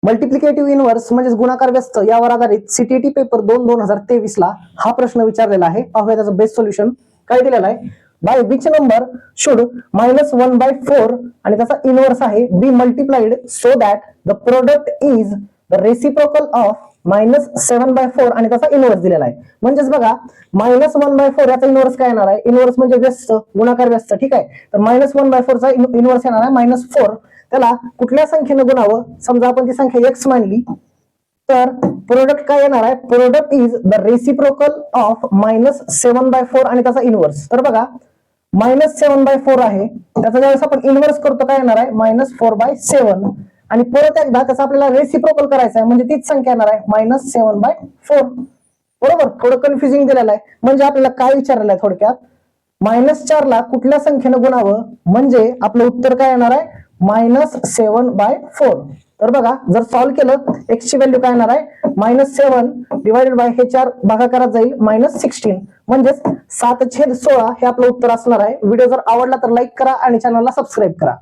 Multiplicative inverse म्हणजे गुणाकार व्यस्त यावर आधारित सीटीईटी पेपर 2023 ला हा प्रश्न विचारलेला आहे. पाहूया त्याचं बेस्ट सोल्युशन काय दिलेलं आहे. बाय विच नंबर शुड -1/4 आणि त्याचा इनव्हर्स आहे be multiplied so that the product is the reciprocal of -7/4 आणि त्याचा इनव्हर्स दिलेला आहे. म्हणजेच बघा -1/4 याचा इनव्हर्स काय येणार आहे. इनव्हर्स म्हणजे व्यस्त, गुणाकार व्यस्त. ठीक आहे, तर -1/4 चा इनव्हर्स येणार आहे -4. त्याला कुठल्या संख्येने गुणावं, समजा आपण ती संख्या x मानली तर प्रोडक्ट काय येणार आहे. Product is the reciprocal of -7/4 आणि त्याचा इनव्हर्स. तर बघा -7/4 आहे, त्याचा ज्यावेळेस आपण इनव्हर्स करतो काय येणार आहे -4/7 आणि परत एकदा त्याचा आपल्याला रेसिप्रोकल करायचा आहे म्हणजे तीच संख्या येणार आहे -7/4. बरोबर, थोडं कन्फ्युजिंग दिलेलं आहे. म्हणजे आपल्याला काय विचारलेलं आहे थोडक्यात, -4 ला कुठल्या संख्येनं गुणावं म्हणजे आपलं उत्तर काय येणार आहे -7/4. तर बघा जर सॉल्व्ह केलं x ची व्हॅल्यू काय येणार आहे -7 डिवाइडेड बाय हे 4 भागाकारात जाईल -16 म्हणजेच 7/16 हे आपलं उत्तर असणार आहे. व्हिडिओ जर आवडला तर लाईक करा आणि चॅनलला सबस्क्राईब करा.